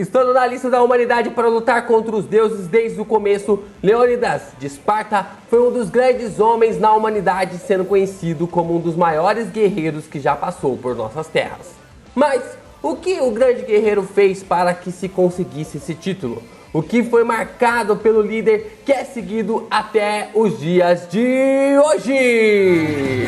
Estando na lista da humanidade para lutar contra os deuses desde o começo, Leônidas de Esparta foi um dos grandes homens na humanidade, sendo conhecido como um dos maiores guerreiros que já passou por nossas terras. Mas o que o grande guerreiro fez para que se conseguisse esse título? O que foi marcado pelo líder que é seguido até os dias de hoje?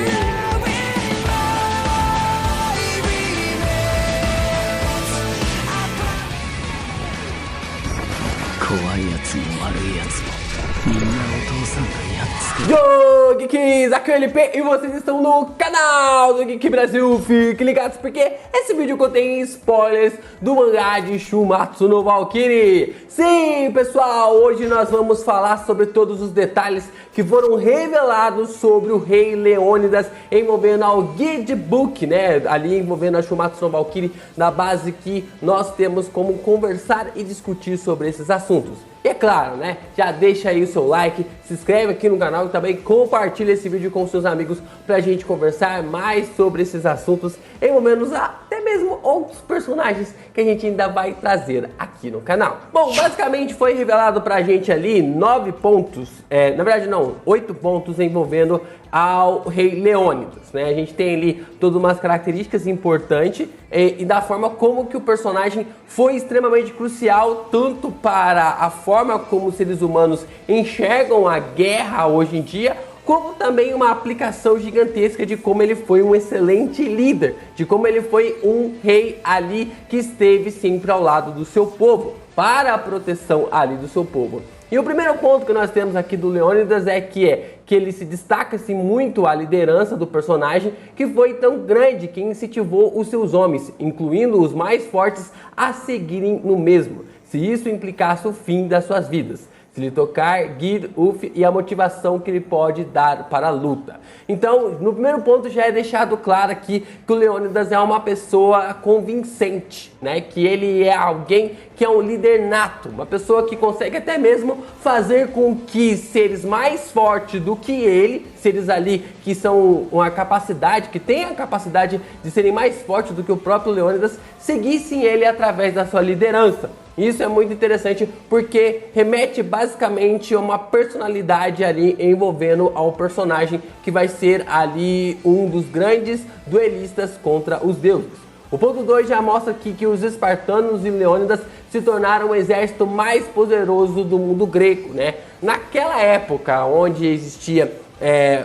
Yo, Geeks, aqui é o LP e vocês estão no canal do Geek Brasil. Fiquem ligados porque esse vídeo contém spoilers do mangá de Shumatsu no Valkyrie. Sim, pessoal, hoje nós vamos falar sobre todos os detalhes que foram revelados sobre o rei Leônidas envolvendo ao Guidebook, né? Ali envolvendo a Shumatsu no Valkyrie, na base que nós temos como conversar e discutir sobre esses assuntos. E é claro, né? Já deixa aí o seu like, se inscreve aqui no canal e também compartilha esse vídeo com seus amigos pra gente conversar mais sobre esses assuntos, envolvendo até mesmo outros personagens que a gente ainda vai trazer aqui no canal. Bom, basicamente foi revelado pra gente ali 9 pontos, na verdade não, 8 pontos envolvendo ao rei Leônidas, né? A gente tem ali todas umas características importantes e da forma como que o personagem foi extremamente crucial, tanto para a forma como os seres humanos enxergam a guerra hoje em dia, como também uma aplicação gigantesca de como ele foi um excelente líder, de como ele foi um rei ali que esteve sempre ao lado do seu povo, para a proteção ali do seu povo. E o primeiro ponto que nós temos aqui do Leônidas é que ele se destaca-se muito a liderança do personagem, que foi tão grande que incentivou os seus homens, incluindo os mais fortes, a seguirem no mesmo, se isso implicasse o fim das suas vidas. Se lhe tocar, guide, e a motivação que ele pode dar para a luta. Então, no primeiro ponto já é deixado claro aqui que o Leônidas é uma pessoa convincente, né? Que ele é alguém que é um líder nato, uma pessoa que consegue até mesmo fazer com que seres mais fortes do que ele, seres ali que são uma capacidade, que têm a capacidade de serem mais fortes do que o próprio Leônidas, seguissem ele através da sua liderança. Isso é muito interessante porque remete basicamente a uma personalidade ali envolvendo ao personagem que vai ser ali um dos grandes duelistas contra os deuses. O ponto 2 já mostra aqui que os espartanos e Leônidas se tornaram o exército mais poderoso do mundo grego, né? Naquela época onde existia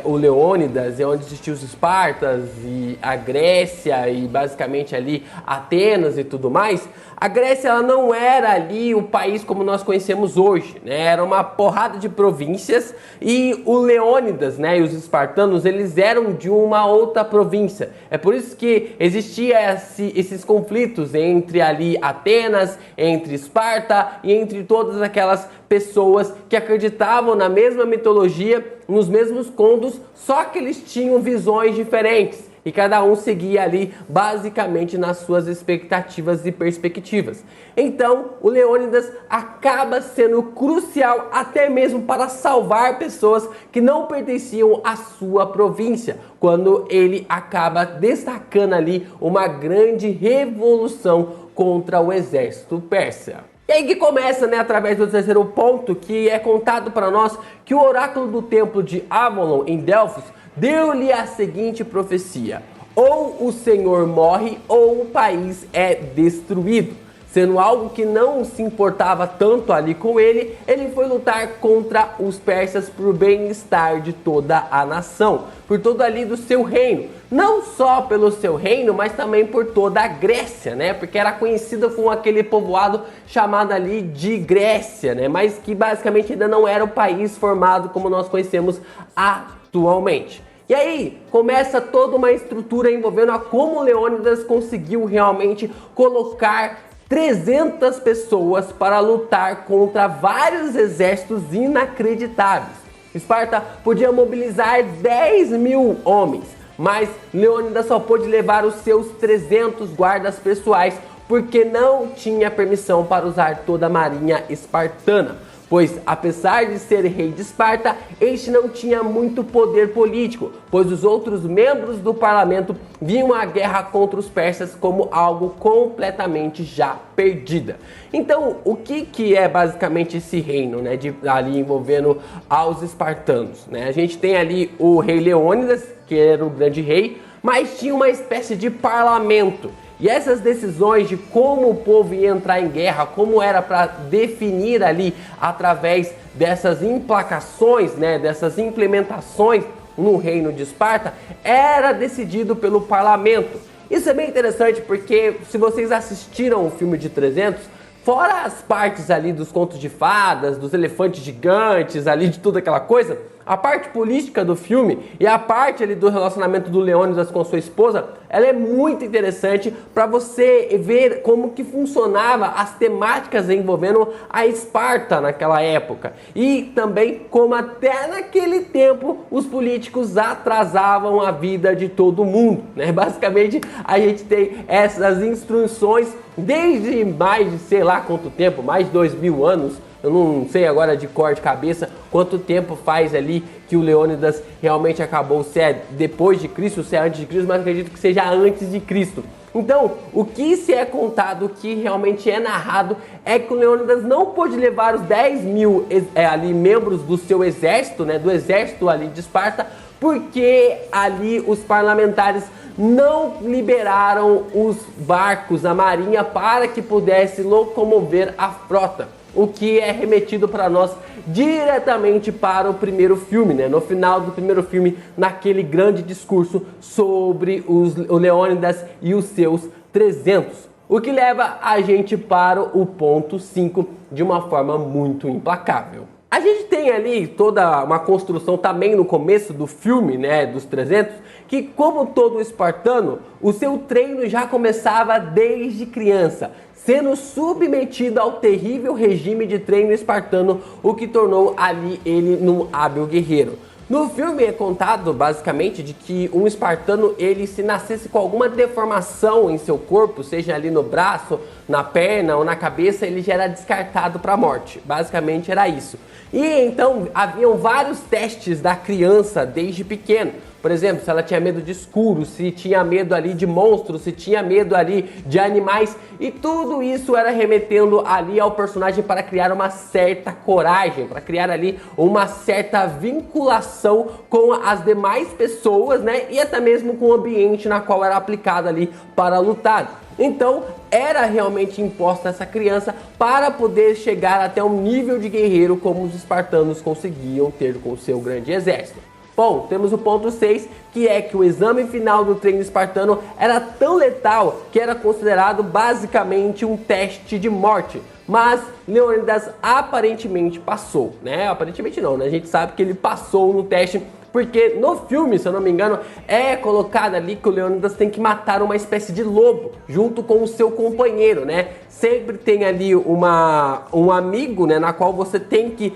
o Leônidas, onde existiam os Espartas e a Grécia e basicamente ali Atenas e tudo mais, a Grécia ela não era ali o país como nós conhecemos hoje, né? Era uma porrada de províncias e o Leônidas, né, e os espartanos, eles eram de uma outra província. É por isso que existia esses conflitos entre ali Atenas, entre Esparta e entre todas aquelas pessoas que acreditavam na mesma mitologia, nos mesmos contos, só que eles tinham visões diferentes. E cada um seguia ali basicamente nas suas expectativas e perspectivas. Então o Leônidas acaba sendo crucial até mesmo para salvar pessoas que não pertenciam à sua província, quando ele acaba destacando ali uma grande revolução contra o exército persa. E aí que começa, né, através do terceiro ponto, que é contado para nós que o oráculo do templo de Avalon em Delfos deu-lhe a seguinte profecia: ou o Senhor morre ou o país é destruído. Sendo algo que não se importava tanto ali com ele, ele foi lutar contra os persas por bem-estar de toda a nação, por todo ali do seu reino. Não só pelo seu reino, mas também por toda a Grécia, né? Porque era conhecida como aquele povoado chamado ali de Grécia, né? Mas que basicamente ainda não era o país formado como nós conhecemos atualmente. E aí começa toda uma estrutura envolvendo a como Leônidas conseguiu realmente colocar 300 pessoas para lutar contra vários exércitos inacreditáveis. Esparta podia mobilizar 10.000 homens, mas Leônidas só pôde levar os seus 300 guardas pessoais porque não tinha permissão para usar toda a marinha espartana. pois apesar de ser rei de Esparta, este não tinha muito poder político, pois os outros membros do parlamento viam a guerra contra os persas como algo completamente já perdida. Então, o que é basicamente esse reino, né, ali envolvendo aos espartanos, né? A gente tem ali o rei Leônidas, que era o grande rei, mas tinha uma espécie de parlamento. E essas decisões de como o povo ia entrar em guerra, como era para definir ali através dessas implacações, né, dessas implementações no reino de Esparta, era decidido pelo parlamento. Isso é bem interessante porque se vocês assistiram o filme de 300, fora as partes ali dos contos de fadas, dos elefantes gigantes, ali de toda aquela coisa, a parte política do filme e a parte ali do relacionamento do Leônidas com sua esposa, ela é muito interessante para você ver como que funcionava as temáticas envolvendo a Esparta naquela época. E também como até naquele tempo os políticos atrasavam a vida de todo mundo, né? Basicamente a gente tem essas instruções desde mais de sei lá quanto tempo, mais de 2000 anos. Eu não sei agora de cor de cabeça quanto tempo faz ali que o Leônidas realmente acabou, se é depois de Cristo, se é antes de Cristo, mas acredito que seja antes de Cristo. Então, o que se é contado, o que realmente é narrado, é que o Leônidas não pôde levar os 10 mil ali, membros do seu exército, né, do exército ali de Esparta, porque ali os parlamentares não liberaram os barcos, a marinha, para que pudesse locomover a frota. O que é remetido para nós diretamente para o primeiro filme, né? No final do primeiro filme, naquele grande discurso sobre o Leônidas e os seus 300. O que leva a gente para o ponto 5 de uma forma muito implacável. A gente tem ali toda uma construção também no começo do filme, né, dos 300, que como todo espartano, o seu treino já começava desde criança, sendo submetido ao terrível regime de treino espartano, o que tornou ali ele um hábil guerreiro. No filme é contado basicamente de que um espartano, ele se nascesse com alguma deformação em seu corpo, seja ali no braço, na perna ou na cabeça, ele já era descartado para a morte. Basicamente era isso. E então haviam vários testes da criança desde pequeno. Por exemplo, se ela tinha medo de escuro, se tinha medo ali de monstros, se tinha medo ali de animais. E tudo isso era remetendo ali ao personagem para criar uma certa coragem, para criar ali uma certa vinculação com as demais pessoas, né? E até mesmo com o ambiente na qual era aplicado ali para lutar. Então, era realmente imposta essa criança para poder chegar até um nível de guerreiro como os espartanos conseguiam ter com o seu grande exército. Bom, temos o ponto 6, que é que o exame final do treino espartano era tão letal que era considerado basicamente um teste de morte. Mas Leônidas aparentemente passou, né? Aparentemente não, né? A gente sabe que ele passou no teste, porque no filme, se eu não me engano, é colocado ali que o Leônidas tem que matar uma espécie de lobo junto com o seu companheiro, né? Sempre tem ali um amigo, né, na qual você tem que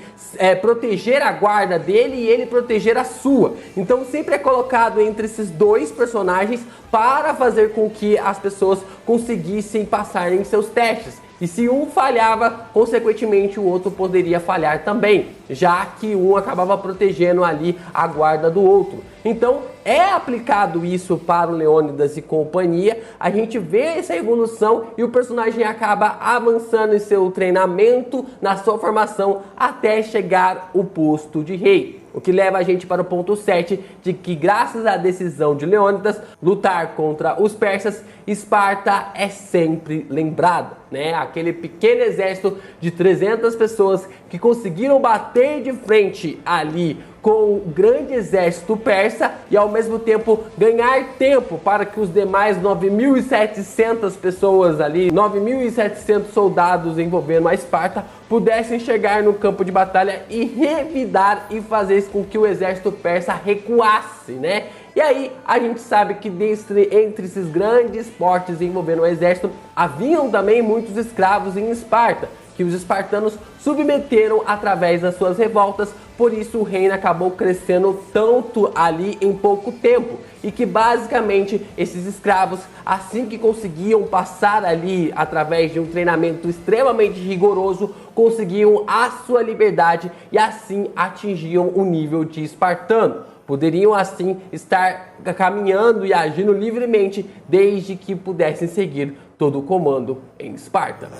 proteger a guarda dele e ele proteger a sua. Então sempre é colocado entre esses dois personagens para fazer com que as pessoas conseguissem passar em seus testes. E se um falhava, consequentemente o outro poderia falhar também, já que um acabava protegendo ali a guarda do outro. Então é aplicado isso para o Leônidas e companhia, a gente vê essa evolução e o personagem acaba avançando em seu treinamento, na sua formação, até chegar ao posto de rei. O que leva a gente para o ponto 7, de que graças à decisão de Leônidas lutar contra os persas, Esparta é sempre lembrada, né? Aquele pequeno exército de 300 pessoas que conseguiram bater de frente ali com o grande exército persa e ao mesmo tempo ganhar tempo para que os demais 9.700 pessoas ali, 9.700 soldados envolvendo a Esparta, pudessem chegar no campo de batalha e revidar e fazer com que o exército persa recuasse, né? E aí a gente sabe que entre esses grandes portes envolvendo o exército, haviam também muitos escravos em Esparta, que os espartanos submeteram através das suas revoltas, por isso o reino acabou crescendo tanto ali em pouco tempo. E que basicamente esses escravos, assim que conseguiam passar ali através de um treinamento extremamente rigoroso, conseguiam a sua liberdade e assim atingiam o nível de espartano. Poderiam assim estar caminhando e agindo livremente desde que pudessem seguir todo o comando em Esparta.